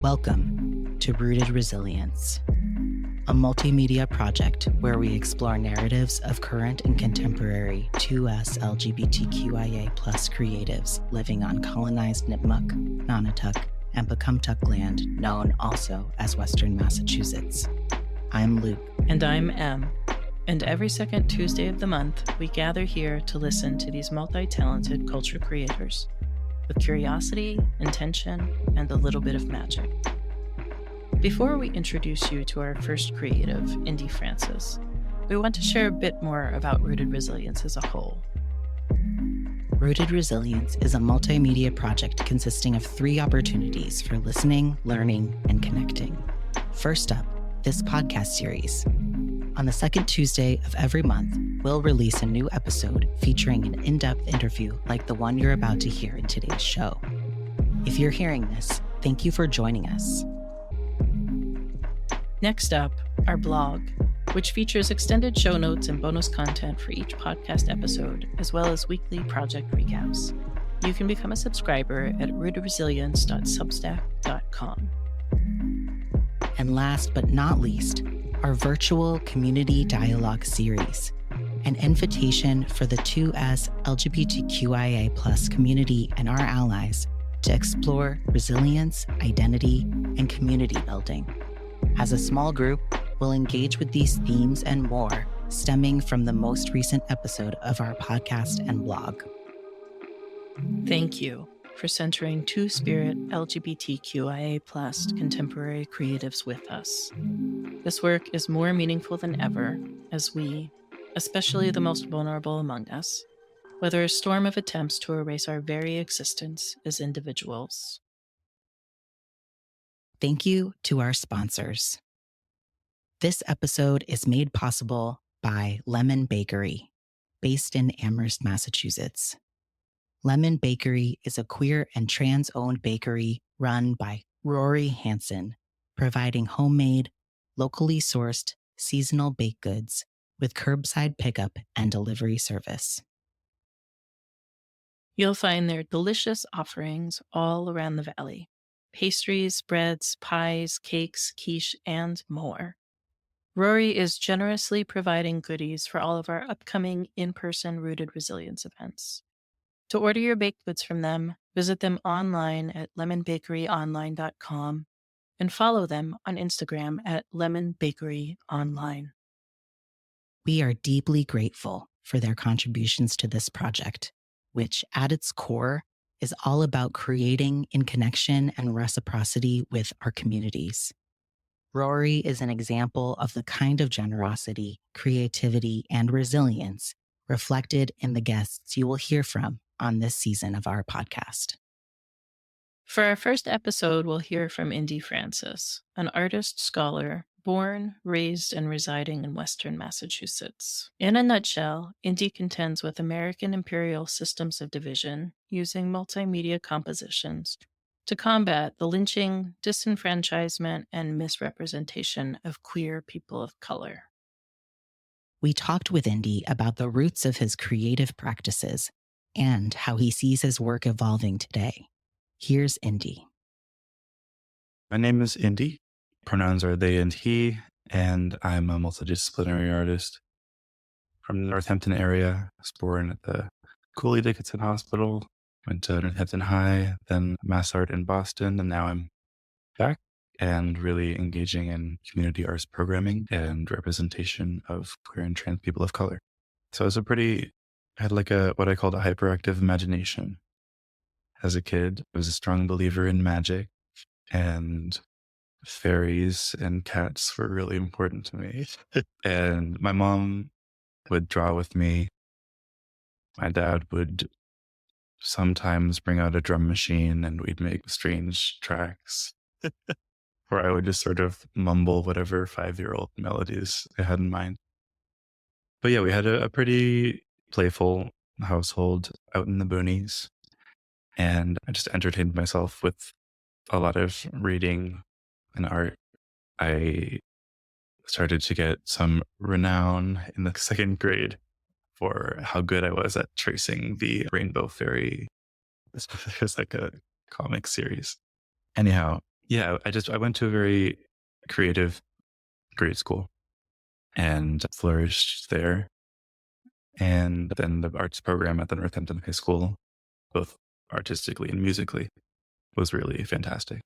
Welcome to Rooted Resilience, a multimedia project where we explore narratives of current and contemporary 2S LGBTQIA+ creatives living on colonized Nipmuc, Nonotuck, and Pecumtuck land, known also as Western Massachusetts. I'm Luc. And I'm M. And every second Tuesday of the month, we gather here to listen to these multi-talented culture creators with curiosity, intention, and a little bit of magic. Before we introduce you to our first creative, Indë Francis, we want to share a bit more about Rooted Resilience as a whole. Rooted Resilience is a multimedia project consisting of 3 opportunities for listening, learning, and connecting. First up, this podcast series. On the second Tuesday of every month, we'll release a new episode featuring an in-depth interview like the one you're about to hear in today's show. If you're hearing this, thank you for joining us. Next up, our blog, which features extended show notes and bonus content for each podcast episode, as well as weekly project recaps. You can become a subscriber at rootedresilience.substack.com. And last but not least, our virtual community dialogue series, an invitation for the 2S LGBTQIA+ community and our allies to explore resilience, identity, and community building. As a small group, we'll engage with these themes and more, stemming from the most recent episode of our podcast and blog. Thank you for centering Two-Spirit LGBTQIA+ contemporary creatives with us. This work is more meaningful than ever as we, especially the most vulnerable among us, weather a storm of attempts to erase our very existence as individuals. Thank you to our sponsors. This episode is made possible by Lemon Bakery, based in Amherst, Massachusetts. Lemon Bakery is a queer and trans-owned bakery run by Rory Hansen, providing homemade, locally sourced, seasonal baked goods with curbside pickup and delivery service. You'll find their delicious offerings all around the valley: pastries, breads, pies, cakes, quiche, and more. Rory is generously providing goodies for all of our upcoming in-person Rooted Resilience events. To order your baked goods from them, visit them online at lemonbakeryonline.com and follow them on Instagram at lemonbakeryonline. We are deeply grateful for their contributions to this project, which at its core is all about creating in connection and reciprocity with our communities. Rory is an example of the kind of generosity, creativity, and resilience reflected in the guests you will hear from on this season of our podcast. For our first episode, we'll hear from Indë Francis, an artist-scholar born, raised, and residing in Western Massachusetts. In a nutshell, Indë contends with American imperial systems of division using multimedia compositions to combat the lynching, disenfranchisement, and misrepresentation of queer people of color. We talked with Indë about the roots of his creative practices and how he sees his work evolving today. Here's Indë. My name is Indë. Pronouns are they and he, and I'm a multidisciplinary artist from the Northampton area. I was born at the Cooley Dickinson Hospital, went to Northampton High, then Mass Art in Boston, and now I'm back and really engaging in community arts programming and representation of queer and trans people of color. So I had what I called a hyperactive imagination. As a kid, I was a strong believer in magic, and fairies and cats were really important to me. And my mom would draw with me. My dad would sometimes bring out a drum machine and we'd make strange tracks where I would just sort of mumble whatever 5-year-old melodies I had in mind. But yeah, we had a pretty playful household out in the boonies, and I just entertained myself with a lot of reading and art. I started to get some renown in the 2nd grade for how good I was at tracing the Rainbow Fairy. It was like a comic series. Anyhow, Yeah, I went to a very creative grade school and flourished there. And then the arts program at the Northampton High School, both artistically and musically, was really fantastic.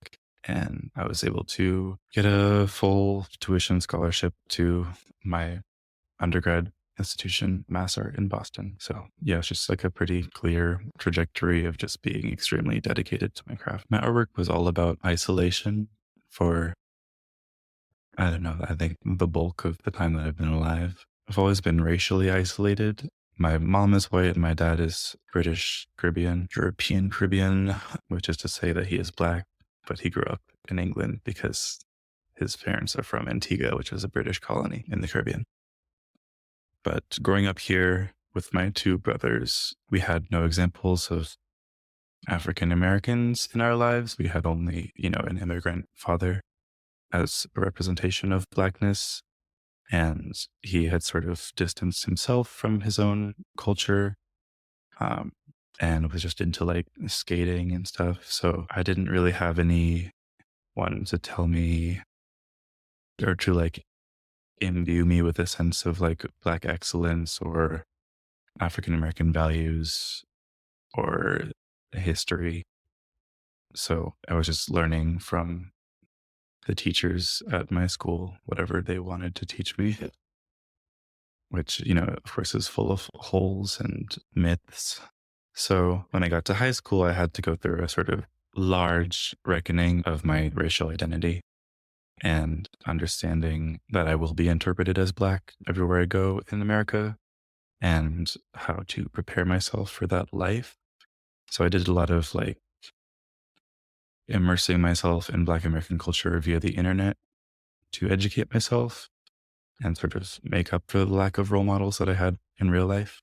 And I was able to get a full tuition scholarship to my undergrad institution, Mass Art in Boston. So yeah, it's just like a pretty clear trajectory of just being extremely dedicated to my craft. My artwork was all about isolation for, I don't know, I think the bulk of the time that I've been alive. I've always been racially isolated. My mom is white and my dad is British Caribbean, European Caribbean, which is to say that he is black, but he grew up in England because his parents are from Antigua, which is a British colony in the Caribbean. But growing up here with my two brothers, we had no examples of African Americans in our lives. We had only, an immigrant father as a representation of blackness. And he had sort of distanced himself from his own culture, um, and was just into like skating and stuff. So I didn't really have anyone to tell me or to like imbue me with a sense of like Black excellence or African American values or history. So I was just learning from the teachers at my school, whatever they wanted to teach me, which, of course, is full of holes and myths. So when I got to high school, I had to go through a sort of large reckoning of my racial identity and understanding that I will be interpreted as Black everywhere I go in America and how to prepare myself for that life. So I did a lot of like immersing myself in Black American culture via the internet to educate myself and sort of make up for the lack of role models that I had in real life.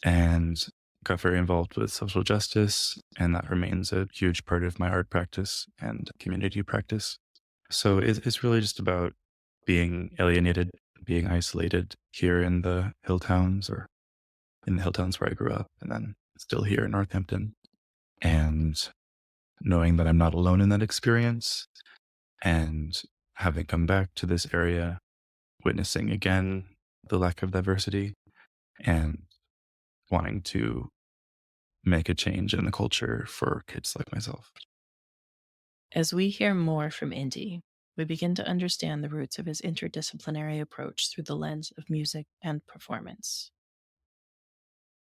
And got very involved with social justice, and that remains a huge part of my art practice and community practice. So it's really just about being alienated, being isolated here in the hill towns or in the hill towns where I grew up, and then still here in Northampton, and knowing that I'm not alone in that experience, and having come back to this area, witnessing again the lack of diversity, and wanting to make a change in the culture for kids like myself. As we hear more from Indë, we begin to understand the roots of his interdisciplinary approach through the lens of music and performance.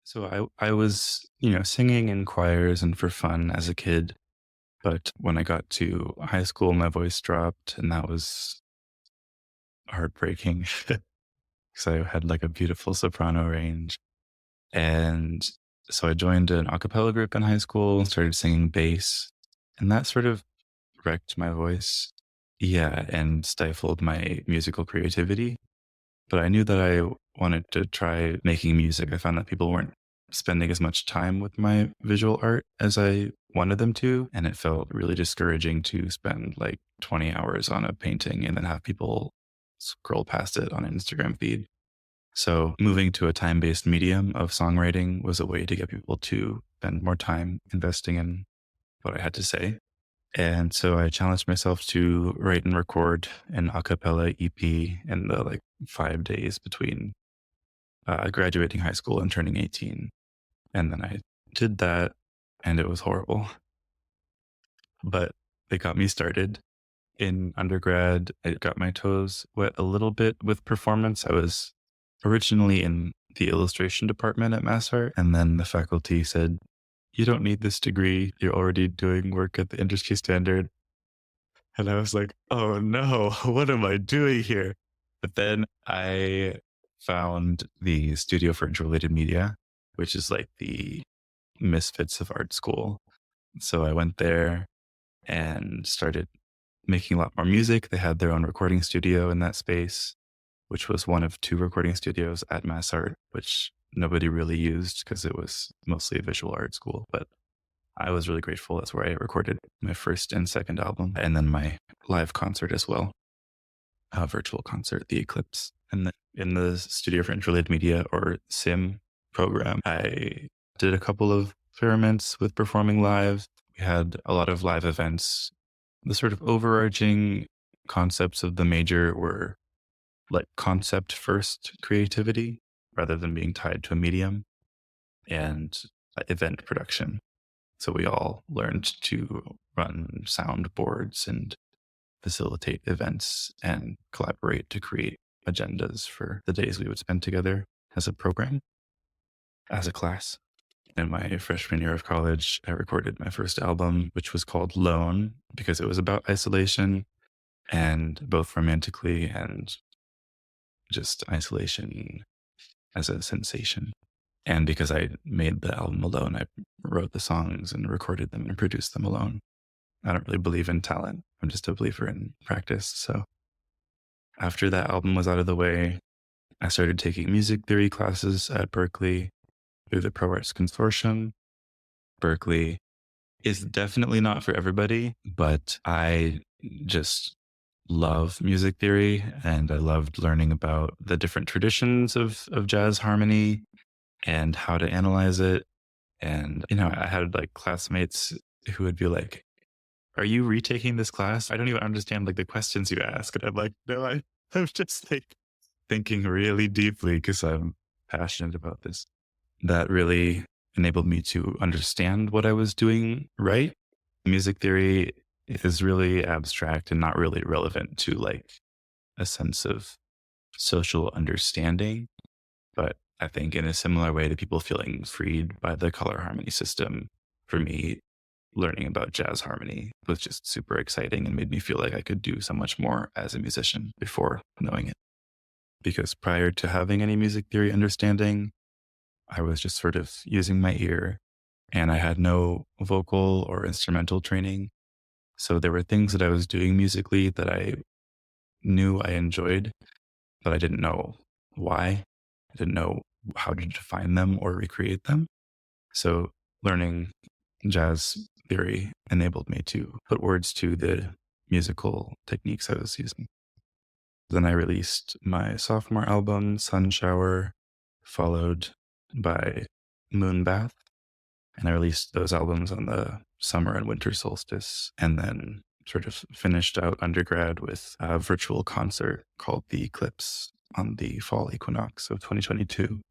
So I was, singing in choirs and for fun as a kid. But when I got to high school, my voice dropped, and that was heartbreaking because I had like a beautiful soprano range. And so I joined an a cappella group in high school and started singing bass, and that sort of wrecked my voice. Yeah, and stifled my musical creativity. But I knew that I wanted to try making music. I found that people weren't spending as much time with my visual art as I wanted them to. And it felt really discouraging to spend like 20 hours on a painting and then have people scroll past it on an Instagram feed. So moving to a time-based medium of songwriting was a way to get people to spend more time investing in what I had to say. And so I challenged myself to write and record an a cappella EP in the like 5 days between graduating high school and turning 18. And then I did that, and it was horrible, but it got me started. In undergrad, I got my toes wet a little bit with performance. I was originally in the illustration department at Mass Art, and then the faculty said, "You don't need this degree. You're already doing work at the industry standard." And I was like, "Oh no, what am I doing here?" But then I found the Studio for Interrelated Media, which is like the misfits of art school. So I went there and started making a lot more music. They had their own recording studio in that space, which was one of two recording studios at Mass Art, which nobody really used because it was mostly a visual art school. But I was really grateful. That's where I recorded my first and second album, and then my live concert as well, a virtual concert, The Eclipse. And then in the Studio for Interrelated Media, or SIM program, I did a couple of experiments with performing live. We had a lot of live events the sort of overarching concepts of the major were like concept first creativity rather than being tied to a medium, and event production. So we all learned to run soundboards and facilitate events and collaborate to create agendas for the days we would spend together as a program, as a class. In my freshman year of college, I recorded my first album, which was called Lone, because it was about isolation, and both romantically and just isolation as a sensation. And because I made the album alone, I wrote the songs and recorded them and produced them alone. I don't really believe in talent. I'm just a believer in practice. So after that album was out of the way, I started taking music theory classes at Berkeley through the ProArts Consortium. Berkeley is definitely not for everybody, but I just love music theory, and I loved learning about the different traditions of jazz harmony and how to analyze it. And, I had like classmates who would be like, "Are you retaking this class? I don't even understand like the questions you ask." And I'm like, "No, I'm just like thinking really deeply because I'm passionate about this." That really enabled me to understand what I was doing right. Music theory is really abstract and not really relevant to like a sense of social understanding. But I think in a similar way to people feeling freed by the color harmony system, for me, learning about jazz harmony was just super exciting and made me feel like I could do so much more as a musician before knowing it. Because prior to having any music theory understanding, I was just sort of using my ear, and I had no vocal or instrumental training. So there were things that I was doing musically that I knew I enjoyed, but I didn't know why. I didn't know how to define them or recreate them. So learning jazz theory enabled me to put words to the musical techniques I was using. Then I released my sophomore album, Sun Shower, followed by Moonbath. And I released those albums on the summer and winter solstice, and then sort of finished out undergrad with a virtual concert called The Eclipse on the fall equinox of 2022.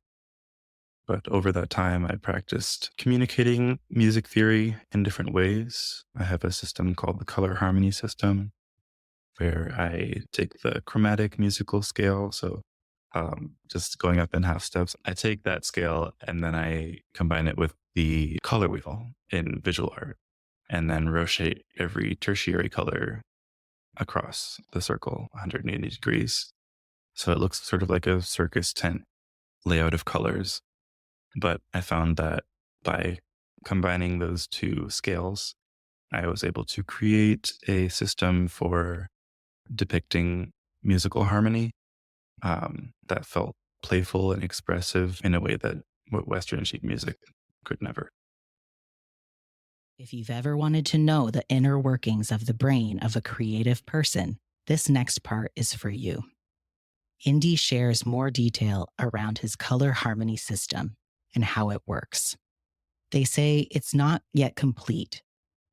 But over that time, I practiced communicating music theory in different ways. I have a system called the color harmony system, where I take the chromatic musical scale. So just going up in half steps, I take that scale and then I combine it with the color wheel in visual art, and then rotate every tertiary color across the circle 180 degrees. So it looks sort of like a circus tent layout of colors. But I found that by combining those two scales, I was able to create a system for depicting musical harmony that felt playful and expressive in a way that Western sheet music could never. If you've ever wanted to know the inner workings of the brain of a creative person, this next part is for you. Indë shares more detail around his color harmony system and how it works. They say it's not yet complete,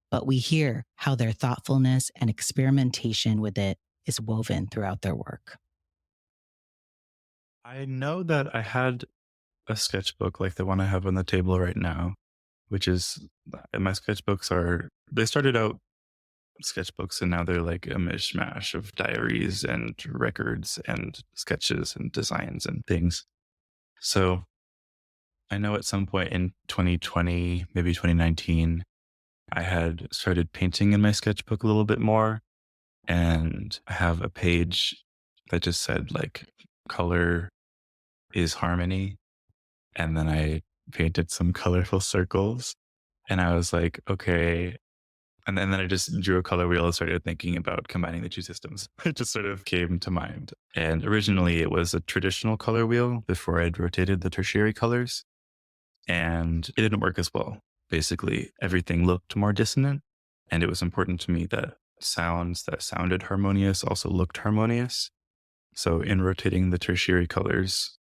but we hear how their thoughtfulness and experimentation with it is woven throughout their work. I know that I had a sketchbook like the one I have on the table right now, which is my sketchbooks they started out sketchbooks and now they're like a mishmash of diaries and records and sketches and designs and things. So I know at some point in 2020, maybe 2019, I had started painting in my sketchbook a little bit more. And I have a page that just said like color is harmony. And then I painted some colorful circles, and I was like, okay. And then I just drew a color wheel and started thinking about combining the two systems. It just sort of came to mind. And originally it was a traditional color wheel before I'd rotated the tertiary colors, and it didn't work as well. Basically, everything looked more dissonant, and it was important to me that sounds that sounded harmonious also looked harmonious. So in rotating the tertiary colors,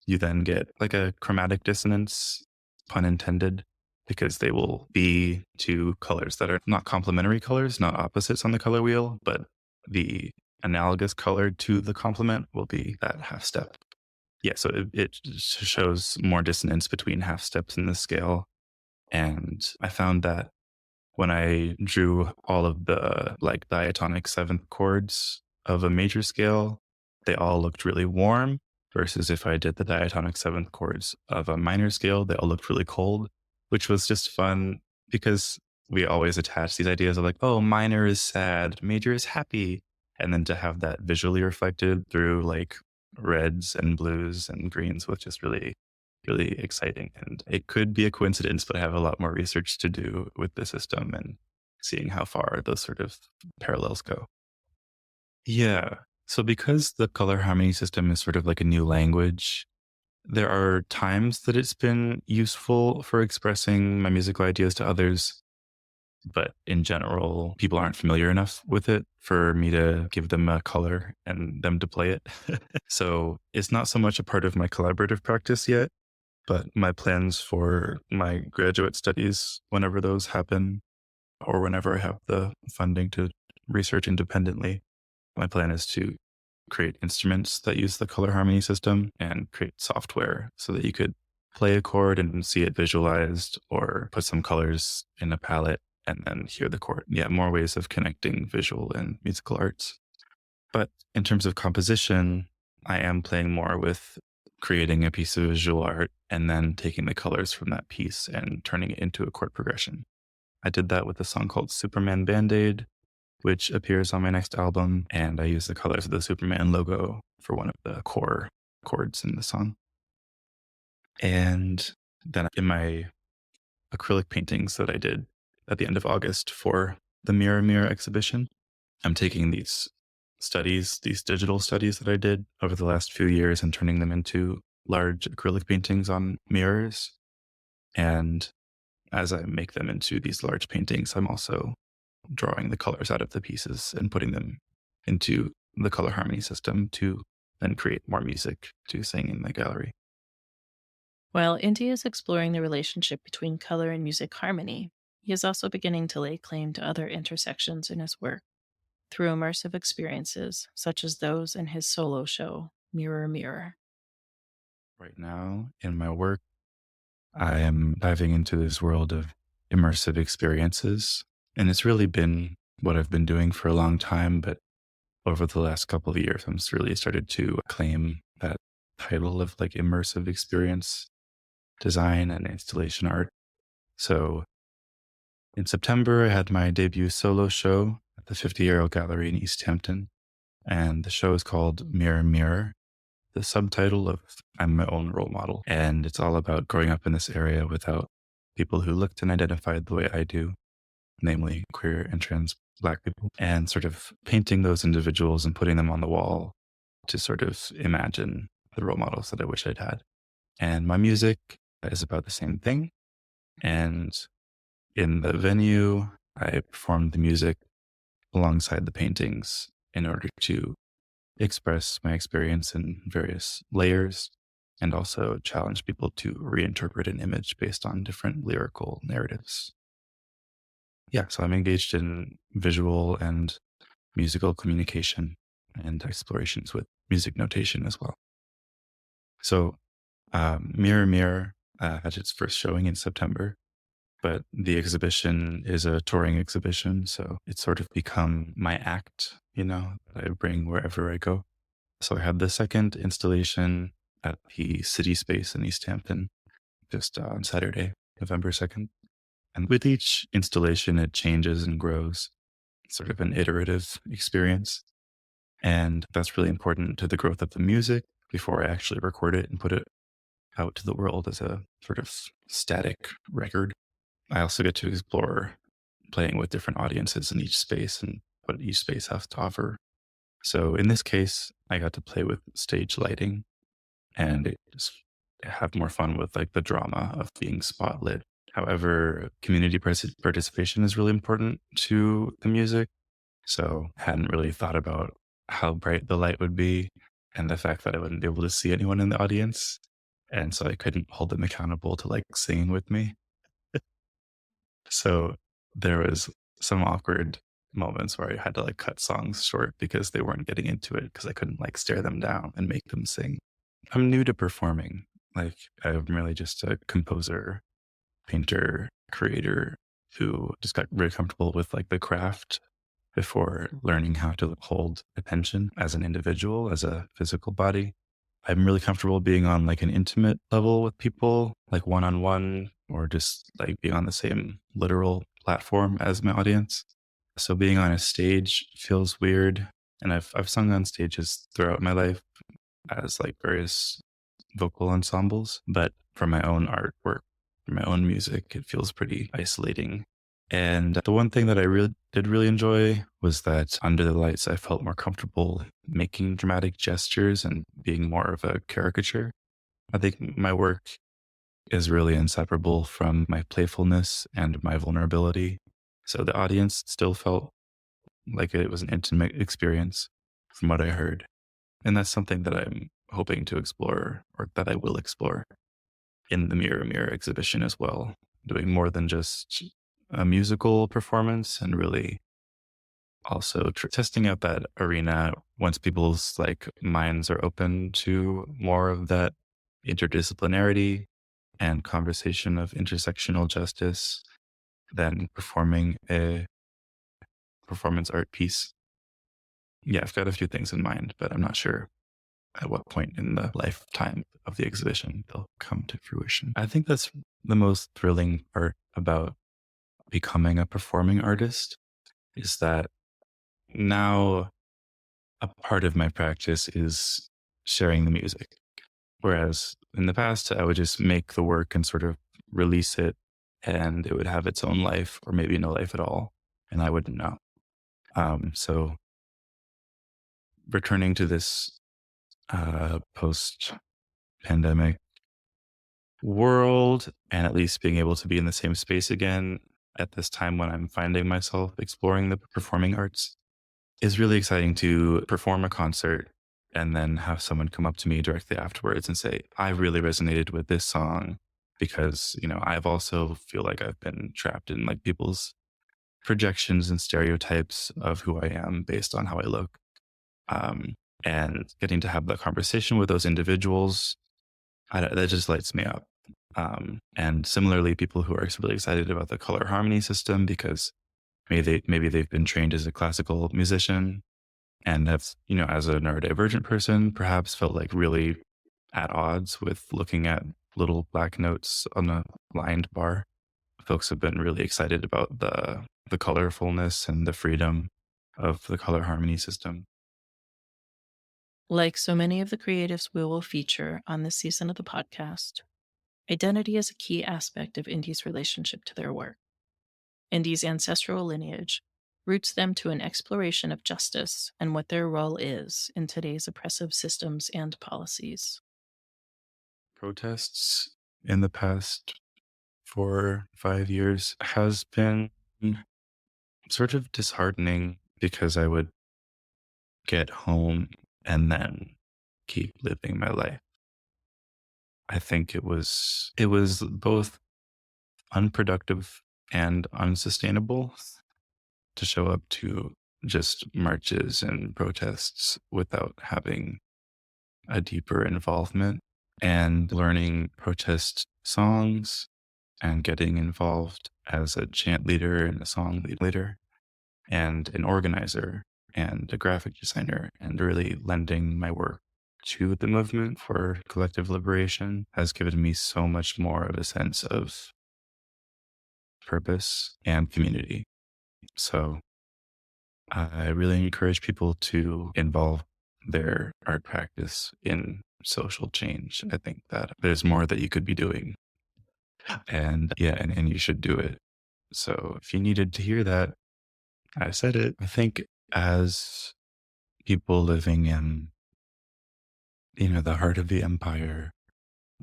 you then get like a chromatic dissonance, pun intended, because they will be two colors that are not complementary colors, not opposites on the color wheel, but the analogous color to the complement will be that half step. Yeah, so it shows more dissonance between half steps in the scale. And I found that when I drew all of the like diatonic seventh chords of a major scale, they all looked really warm. Versus if I did the diatonic seventh chords of a minor scale, they all looked really cold, which was just fun because we always attach these ideas of like, oh, minor is sad, major is happy. And then to have that visually reflected through like reds and blues and greens was just really, really exciting. And it could be a coincidence, but I have a lot more research to do with the system and seeing how far those sort of parallels go. Yeah. So because the color harmony system is sort of like a new language, there are times that it's been useful for expressing my musical ideas to others. But in general, people aren't familiar enough with it for me to give them a color and them to play it. So it's not so much a part of my collaborative practice yet, but my plans for my graduate studies, whenever those happen, or whenever I have the funding to research independently, my plan is to create instruments that use the color harmony system and create software so that you could play a chord and see it visualized or put some colors in a palette and then hear the chord. Yeah, more ways of connecting visual and musical arts. But in terms of composition, I am playing more with creating a piece of visual art and then taking the colors from that piece and turning it into a chord progression. I did that with a song called Superman Band-Aid, which appears on my next album. And I use the colors of the Superman logo for one of the core chords in the song. And then in my acrylic paintings that I did at the end of August for the Mirror Mirror exhibition, I'm taking these studies, these digital studies that I did over the last few years and turning them into large acrylic paintings on mirrors. And as I make them into these large paintings, I'm also drawing the colors out of the pieces and putting them into the color harmony system to then create more music to sing in the gallery. While Indë is exploring the relationship between color and music harmony, he is also beginning to lay claim to other intersections in his work through immersive experiences, such as those in his solo show, Mirror Mirror. Right now, in my work, I am diving into this world of immersive experiences. And it's really been what I've been doing for a long time. But over the last couple of years, I'm really started to claim that title of like immersive experience design and installation art. So in September, I had my debut solo show at the 50-Year Gallery in East Hampton. And the show is called Mirror Mirror. The subtitle of I'm my own role model. And it's all about growing up in this area without people who looked and identified the way I do, namely queer and trans Black people, and sort of painting those individuals and putting them on the wall to sort of imagine the role models that I wish I'd had. And my music is about the same thing. And in the venue, I performed the music alongside the paintings in order to express my experience in various layers and also challenge people to reinterpret an image based on different lyrical narratives. Yeah, so I'm engaged in visual and musical communication and explorations with music notation as well. So Mirror Mirror had its first showing in September, but the exhibition is a touring exhibition. So it's sort of become my act, that I bring wherever I go. So I had the second installation at the City Space in East Hampton just on Saturday, November 2nd. And with each installation, it changes and grows. It's sort of an iterative experience. And that's really important to the growth of the music before I actually record it and put it out to the world as a sort of static record. I also get to explore playing with different audiences in each space and what each space has to offer. So in this case, I got to play with stage lighting and just have more fun with like the drama of being spotlit. However, community participation is really important to the music. So I hadn't really thought about how bright the light would be and the fact that I wouldn't be able to see anyone in the audience. And so I couldn't hold them accountable to like singing with me. So there was some awkward moments where I had to like cut songs short because they weren't getting into it because I couldn't like stare them down and make them sing. I'm new to performing. Like I'm really just a composer, painter, creator who just got very comfortable with like the craft before learning how to hold attention as an individual, as a physical body. I'm really comfortable being on like an intimate level with people, like one-on-one, or just like being on the same literal platform as my audience. So being on a stage feels weird. And I've sung on stages throughout my life as like various vocal ensembles, but for my own artwork, for my own music, it feels pretty isolating. And the one thing that I really enjoy was that under the lights, I felt more comfortable making dramatic gestures and being more of a caricature. I think my work is really inseparable from my playfulness and my vulnerability. So the audience still felt like it was an intimate experience from what I heard. And that's something that I'm hoping to explore, or that I will explore in the Mirror Mirror exhibition as well, doing more than just a musical performance and really also testing out that arena once people's like minds are open to more of that interdisciplinarity and conversation of intersectional justice, than performing a performance art piece. Yeah, I've got a few things in mind, but I'm not sure at what point in the lifetime of the exhibition they'll come to fruition. I think that's the most thrilling part about becoming a performing artist, is that now a part of my practice is sharing the music. Whereas in the past, I would just make the work and sort of release it, and it would have its own life or maybe no life at all, and I wouldn't know. So returning to this post-pandemic world, and at least being able to be in the same space again at this time when I'm finding myself exploring the performing arts, is really exciting. To perform a concert and then have someone come up to me directly afterwards and say, I really resonated with this song because, you know, I've also feel like I've been trapped in like people's projections and stereotypes of who I am based on how I look. And getting to have that conversation with those individuals, that just lights me up. And similarly, people who are really excited about the color harmony system because maybe they've been trained as a classical musician and have, you know, as a neurodivergent person, perhaps felt like really at odds with looking at little black notes on a lined bar. Folks have been really excited about the colorfulness and the freedom of the color harmony system. Like so many of the creatives we will feature on this season of the podcast, identity is a key aspect of Indë's relationship to their work. Indë's ancestral lineage roots them to an exploration of justice and what their role is in today's oppressive systems and policies. Protests in the past 4-5 years has been sort of disheartening because I would get home and then keep living my life. I think it was both unproductive and unsustainable to show up to just marches and protests without having a deeper involvement, and learning protest songs and getting involved as a chant leader and a song leader and an organizer and a graphic designer, and really lending my work to the movement for collective liberation has given me so much more of a sense of purpose and community. So I really encourage people to involve their art practice in social change. I think that there's more that you could be doing. And yeah, and you should do it. So if you needed to hear that, I said it. I think as people living in, you know, the heart of the empire,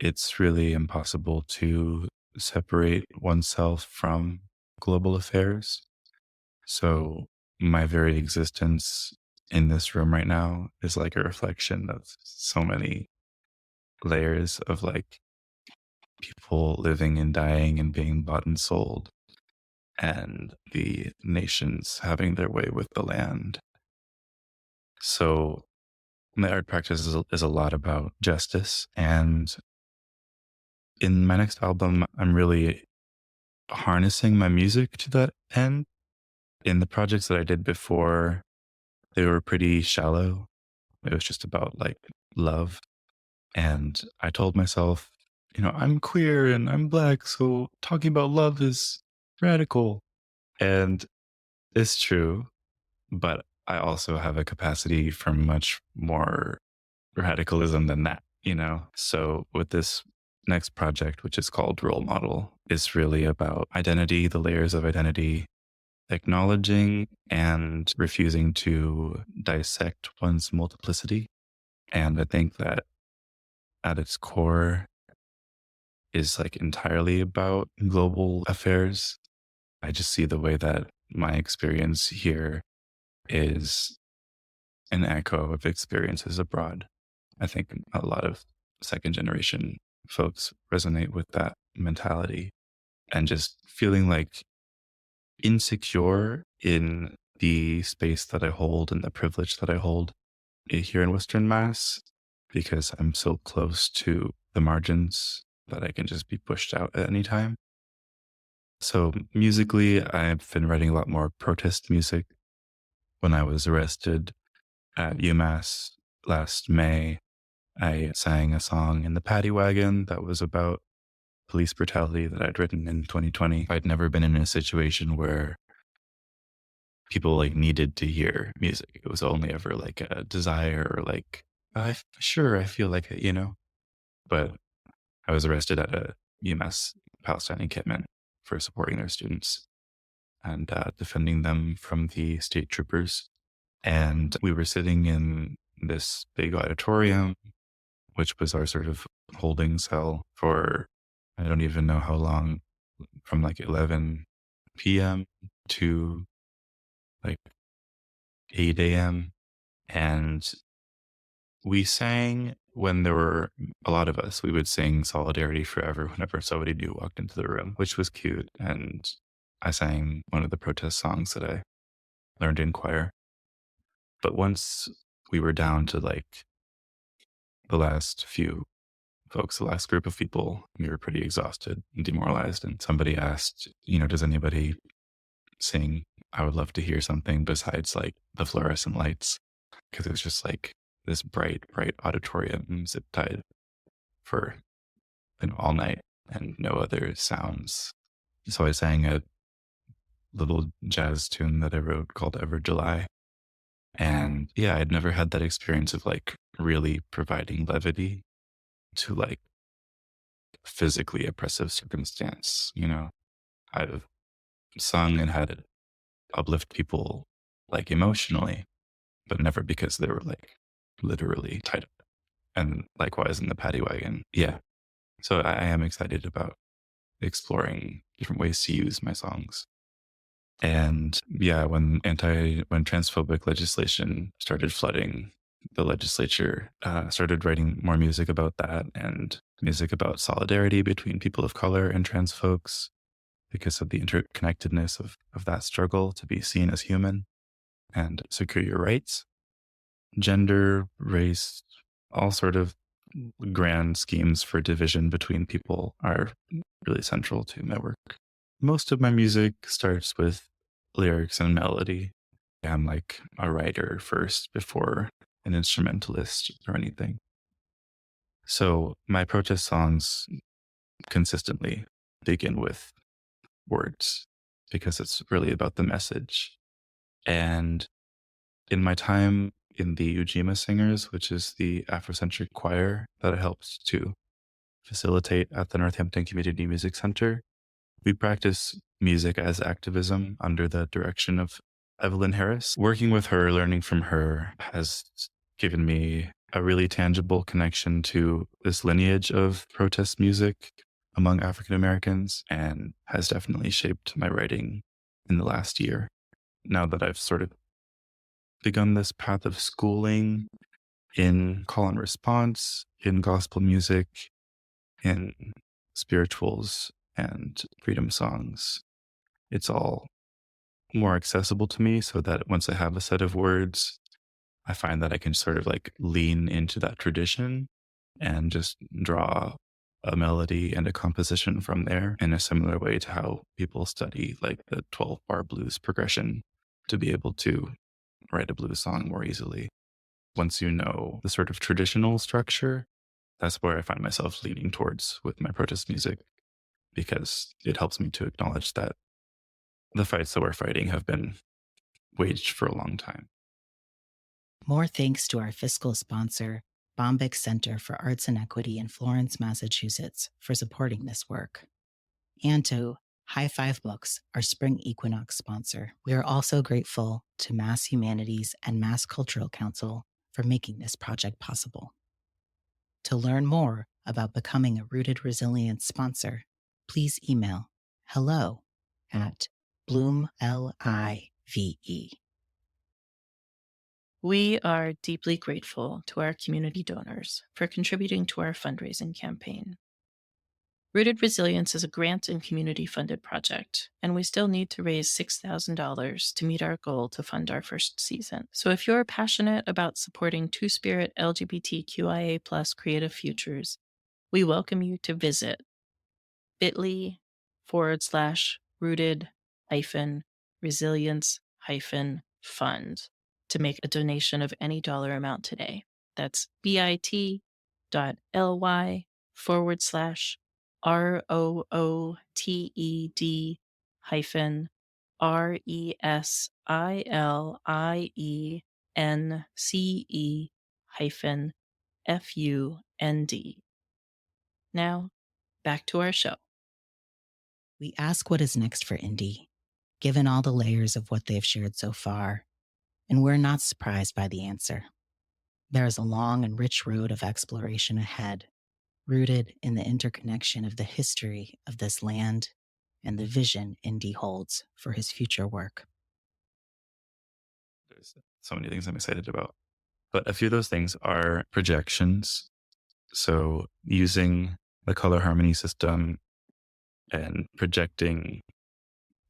it's really impossible to separate oneself from global affairs. So my very existence in this room right now is like a reflection of so many layers of like people living and dying and being bought and sold. and the nations having their way with the land. So my art practice is a lot about justice. And in my next album, I'm really harnessing my music to that end. In the projects that I did before, they were pretty shallow. It was just about like love. And I told myself, I'm queer and I'm Black, so talking about love is radical. And it's true, but I also have a capacity for much more radicalism than that, So with this next project, which is called Role Model, is really about identity, the layers of identity, acknowledging and refusing to dissect one's multiplicity. And I think that at its core is like entirely about global affairs. I just see the way that my experience here is an echo of experiences abroad. I think a lot of second generation folks resonate with that mentality and just feeling like insecure in the space that I hold and the privilege that I hold here in Western Mass because I'm so close to the margins that I can just be pushed out at any time. So musically, I've been writing a lot more protest music. When I was arrested at UMass last May, I sang a song in the paddy wagon that was about police brutality that I'd written in 2020. I'd never been in a situation where people like needed to hear music. It was only ever like a desire or like, I feel like it, But I was arrested at a UMass Palestine encampment for supporting their students and defending them from the state troopers. And we were sitting in this big auditorium, which was our sort of holding cell for, I don't even know how long, from like 11 p.m. to like 8 a.m. And we sang when there were a lot of us. We would sing Solidarity Forever whenever somebody new walked into the room, which was cute. And I sang one of the protest songs that I learned in choir. But once we were down to like the last few folks, the last group of people, we were pretty exhausted and demoralized. And somebody asked, does anybody sing? I would love to hear something besides like the fluorescent lights, because it was just like this bright auditorium zip tied for all night and no other sounds. So I sang a little jazz tune that I wrote called Ever July. And yeah, I'd never had that experience of like really providing levity to like physically oppressive circumstance. I've sung and had it uplift people like emotionally, but never because they were like literally tied up. And likewise in the paddy wagon. Yeah. So I am excited about exploring different ways to use my songs. And yeah, when transphobic legislation started flooding the legislature, started writing more music about that and music about solidarity between people of color and trans folks because of the interconnectedness of that struggle to be seen as human and secure your rights. Gender, race, all sort of grand schemes for division between people are really central to my work. Most of my music starts with lyrics and melody. I'm like a writer first before an instrumentalist or anything. So my protest songs consistently begin with words because it's really about the message. And in my time in the Ujima Singers, which is the Afrocentric choir that I helped to facilitate at the Northampton Community Music Center, we practice music as activism under the direction of Evelyn Harris. Working with her, learning from her has given me a really tangible connection to this lineage of protest music among African Americans and has definitely shaped my writing in the last year. Now that I've sort of begun this path of schooling in call and response, in gospel music, in spirituals and freedom songs, it's all more accessible to me, so that once I have a set of words, I find that I can sort of like lean into that tradition and just draw a melody and a composition from there in a similar way to how people study like the 12-bar blues progression to be able to write a blues song more easily. Once you know the sort of traditional structure, that's where I find myself leaning towards with my protest music, because it helps me to acknowledge that the fights that we're fighting have been waged for a long time. More thanks to our fiscal sponsor, Bombyx Center for Arts and Equity in Florence, Massachusetts, for supporting this work. And to High Five Books, our spring equinox sponsor. We are also grateful to Mass Humanities and Mass Cultural Council for making this project possible. To learn more about becoming a Rooted Resilience sponsor, please email hello@bloomlive. We are deeply grateful to our community donors for contributing to our fundraising campaign. Rooted Resilience is a grant and community-funded project, and we still need to raise $6,000 to meet our goal to fund our first season. So if you're passionate about supporting Two-Spirit LGBTQIA+ creative futures, we welcome you to visit bit.ly/rooted-resilience-fund to make a donation of any dollar amount today. That's bit.ly/ROOTED-RESILIENCE-FUND. Now, back to our show. We ask what is next for Indë, given all the layers of what they've shared so far, and we're not surprised by the answer. There is a long and rich road of exploration ahead, rooted in the interconnection of the history of this land and the vision Indë holds for his future work. There's so many things I'm excited about, but a few of those things are projections. So using the color harmony system and projecting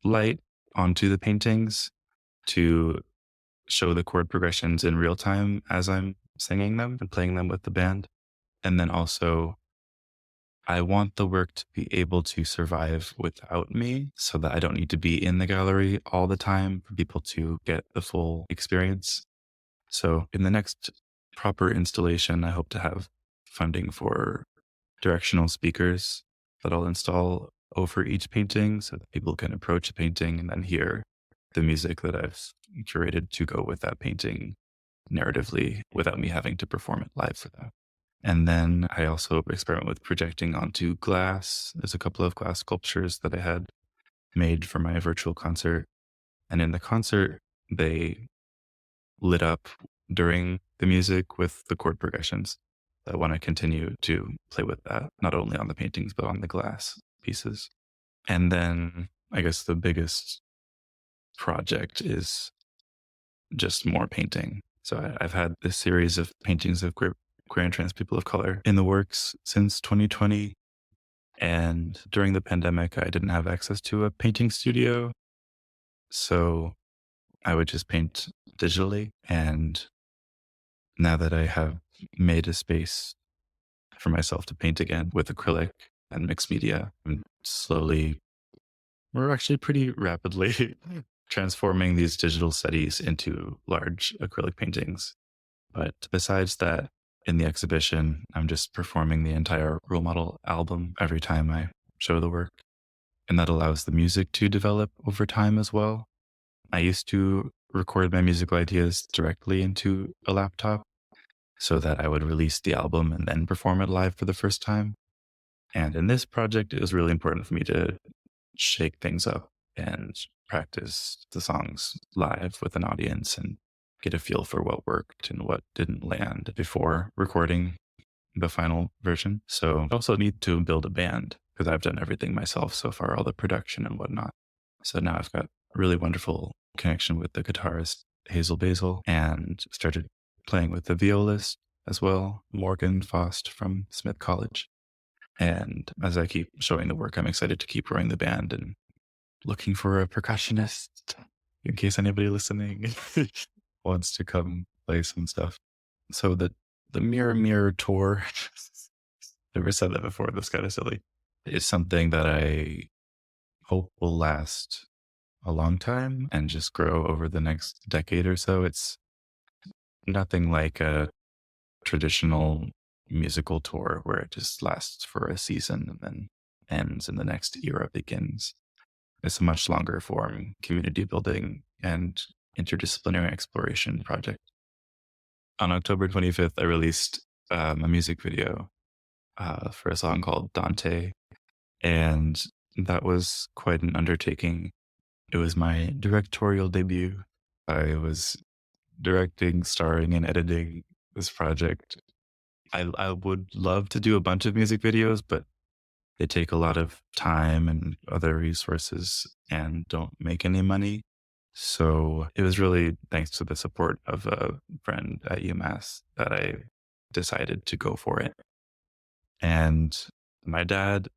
light onto the paintings to show the chord progressions in real time as I'm singing them and playing them with the band. And then also, I want the work to be able to survive without me, so that I don't need to be in the gallery all the time for people to get the full experience. So in the next proper installation, I hope to have funding for directional speakers that I'll install over each painting so that people can approach a painting and then hear the music that I've curated to go with that painting narratively without me having to perform it live for them. And then I also experiment with projecting onto glass. There's a couple of glass sculptures that I had made for my virtual concert. And in the concert, they lit up during the music with the chord progressions. I want to continue to play with that, not only on the paintings, but on the glass pieces. And then I guess the biggest project is just more painting. So I've had this series of paintings of queer and trans people of color in the works since 2020. And during the pandemic, I didn't have access to a painting studio. So I would just paint digitally. And now that I have made a space for myself to paint again with acrylic and mixed media, I'm slowly, we're actually pretty rapidly transforming these digital studies into large acrylic paintings. But besides that, in the exhibition, I'm just performing the entire role model album every time I show the work. And that allows the music to develop over time as well. I used to record my musical ideas directly into a laptop so that I would release the album and then perform it live for the first time. And in this project, it was really important for me to shake things up and practice the songs live with an audience and get a feel for what worked and what didn't land before recording the final version. So I also need to build a band because I've done everything myself so far, all the production and whatnot. So now I've got a really wonderful connection with the guitarist Hazel Basil and started playing with the violist as well, Morgan Faust from Smith College. And as I keep showing the work, I'm excited to keep growing the band and looking for a percussionist in case anybody listening wants to come play some stuff. So the Mirror tour, never said that before, that's kind of silly, is something that I hope will last a long time and just grow over the next decade or so. It's nothing like a traditional musical tour where it just lasts for a season and then ends and the next era begins. It's a much longer form community building and interdisciplinary exploration project. On October 25th, I released a music video for a song called Dante, and that was quite an undertaking. It was my directorial debut. I was directing, starring, and editing this project. I would love to do a bunch of music videos, but they take a lot of time and other resources and don't make any money. So it was really thanks to the support of a friend at UMass that I decided to go for it. And my dad,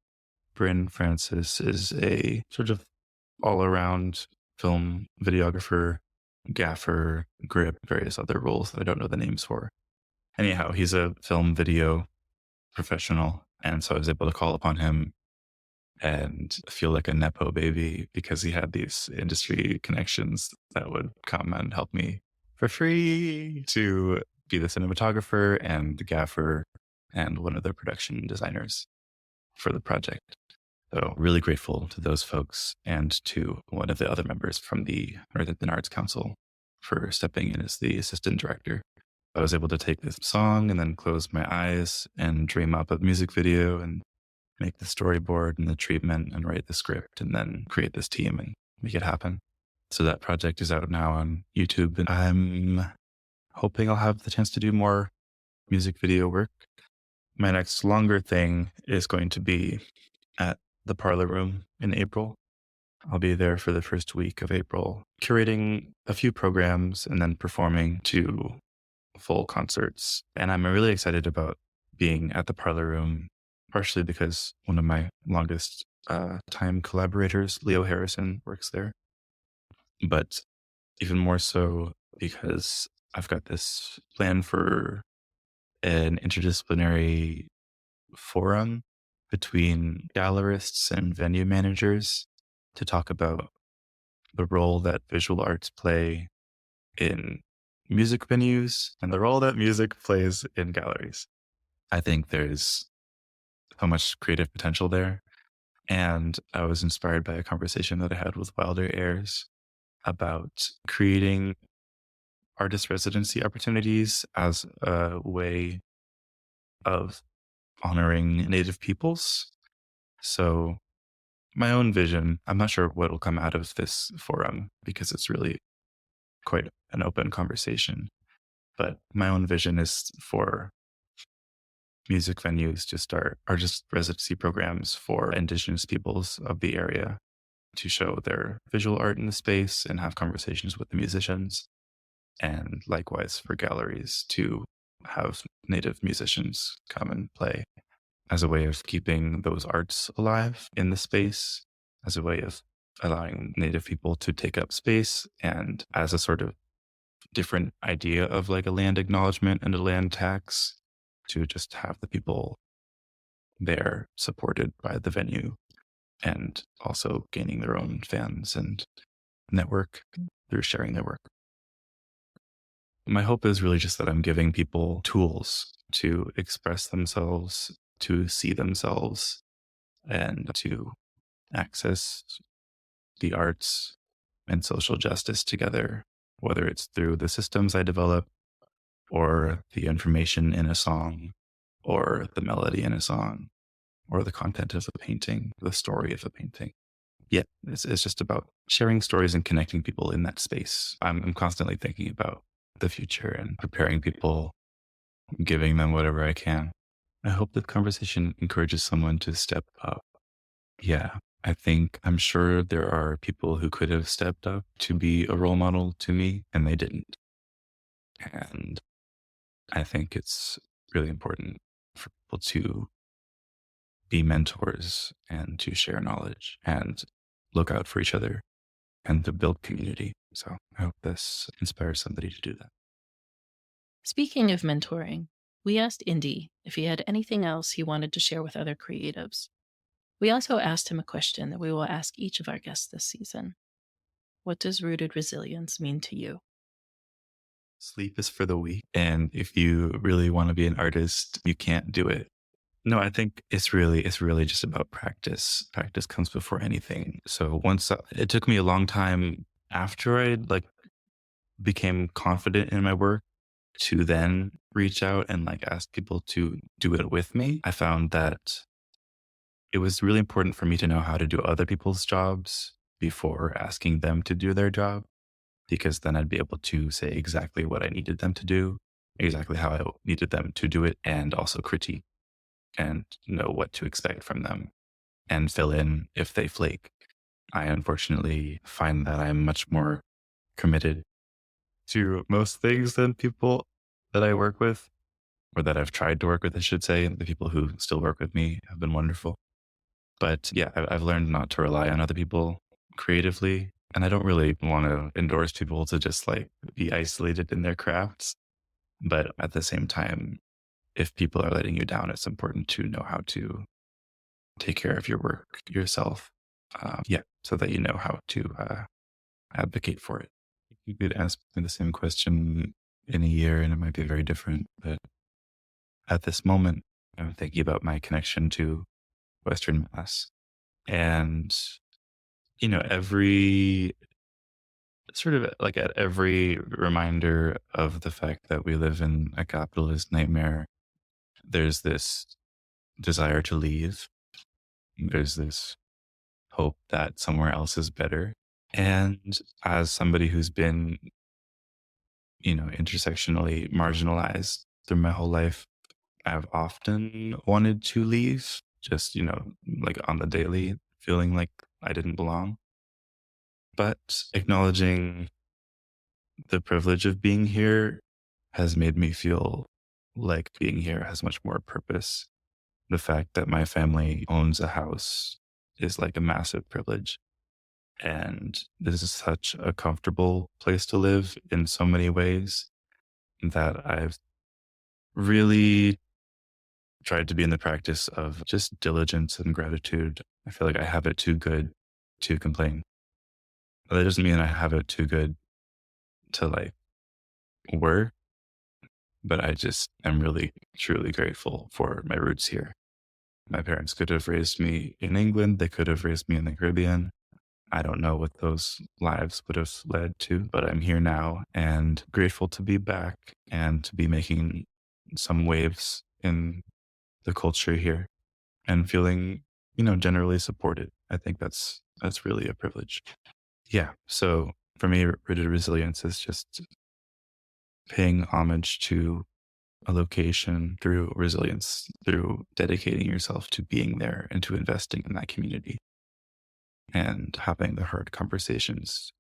Bryn Francis, is a sort of all-around film videographer, gaffer, grip, various other roles that I don't know the names for. Anyhow, he's a film video professional. And so I was able to call upon him and feel like a Nepo baby because he had these industry connections that would come and help me for free to be the cinematographer and the gaffer and one of the production designers for the project. So really grateful to those folks and to one of the other members from the Northampton Arts Council for stepping in as the assistant director. I was able to take this song and then close my eyes and dream up a music video and make the storyboard and the treatment and write the script and then create this team and make it happen. So that project is out now on YouTube, and I'm hoping I'll have the chance to do more music video work. My next longer thing is going to be at the Parlor Room in April. I'll be there for the first week of April, curating a few programs and then performing 2 full concerts. And I'm really excited about being at the Parlor Room, partially because one of my longest time collaborators, Leo Harrison, works there. But even more so because I've got this plan for an interdisciplinary forum between gallerists and venue managers to talk about the role that visual arts play in music venues and the role that music plays in galleries. I think there's so much creative potential there. And I was inspired by a conversation that I had with Wilder Ayres about creating artist residency opportunities as a way of honoring Native peoples. So my own vision, I'm not sure what will come out of this forum because it's really quite an open conversation. But my own vision is for music venues to start artist residency programs for Indigenous peoples of the area to show their visual art in the space and have conversations with the musicians. And likewise for galleries to have Native musicians come and play as a way of keeping those arts alive in the space, as a way of allowing Native people to take up space, and as a sort of different idea of like a land acknowledgement and a land tax, to just have the people there supported by the venue and also gaining their own fans and network through sharing their work. My hope is really just that I'm giving people tools to express themselves, to see themselves, and to access the arts and social justice together, whether it's through the systems I develop or the information in a song or the melody in a song or the content of a painting, the story of a painting. Yeah, it's just about sharing stories and connecting people in that space. I'm constantly thinking about the future and preparing people, giving them whatever I can. I hope the conversation encourages someone to step up. Yeah, I'm sure there are people who could have stepped up to be a role model to me, and they didn't. And I think it's really important for people to be mentors and to share knowledge. And look out for each other and to build community. So I hope this inspires somebody to do that. Speaking of mentoring, we asked Indë if he had anything else he wanted to share with other creatives. We also asked him a question that we will ask each of our guests this season. What does rooted resilience mean to you? Sleep is for the weak. And if you really want to be an artist, you can't do it. No, I think it's really just about practice. Practice comes before anything. So it took me a long time after I became confident in my work to then reach out and ask people to do it with me. I found that it was really important for me to know how to do other people's jobs before asking them to do their job, because then I'd be able to say exactly what I needed them to do, exactly how I needed them to do it, and also critique and know what to expect from them and fill in if they flake. I unfortunately find that I'm much more committed to most things than people that I work with, or that I've tried to work with, I should say. The people who still work with me have been wonderful. But yeah, I've learned not to rely on other people creatively. And I don't really want to endorse people to just be isolated in their crafts. But at the same time, if people are letting you down, it's important to know how to take care of your work yourself. So that you know how to advocate for it. You could ask me the same question in a year and it might be very different. But at this moment, I'm thinking about my connection to Western Mass. And, every at every reminder of the fact that we live in a capitalist nightmare, there's this desire to leave. There's this hope that somewhere else is better. And as somebody who's been, intersectionally marginalized through my whole life, I've often wanted to leave, just, on the daily, feeling like I didn't belong. But acknowledging the privilege of being here has made me feel like being here has much more purpose. The fact that my family owns a house is a massive privilege. And this is such a comfortable place to live in so many ways that I've really tried to be in the practice of just diligence and gratitude. I feel like I have it too good to complain. But that doesn't mean I have it too good to work, but I just am really, truly grateful for my roots here. My parents could have raised me in England. They could have raised me in the Caribbean. I don't know what those lives would have led to, but I'm here now and grateful to be back and to be making some waves in the culture here and feeling, generally supported. I think that's really a privilege. Yeah. So for me, rooted resilience is just paying homage to a location through resilience, through dedicating yourself to being there and to investing in that community and having the hard conversations.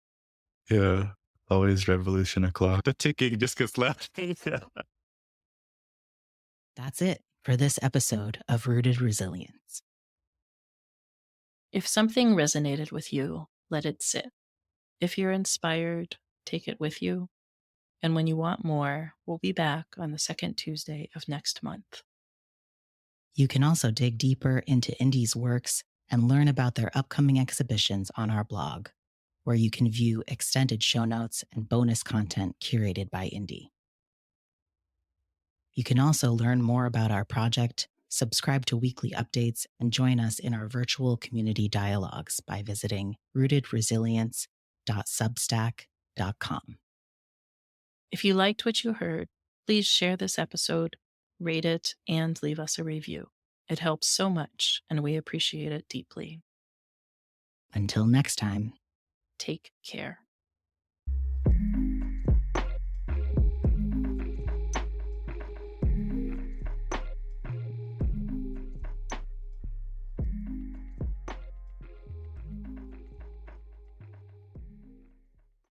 Yeah. Always revolution o'clock. The ticking just gets left. That's it for this episode of Rooted Resilience. If something resonated with you, let it sit. If you're inspired, take it with you. And when you want more, we'll be back on the second Tuesday of next month. You can also dig deeper into Indë's works and learn about their upcoming exhibitions on our blog, where you can view extended show notes and bonus content curated by Indë. You can also learn more about our project, subscribe to weekly updates, and join us in our virtual community dialogues by visiting rootedresilience.substack.com. If you liked what you heard, please share this episode, rate it, and leave us a review. It helps so much, and we appreciate it deeply. Until next time. Take care.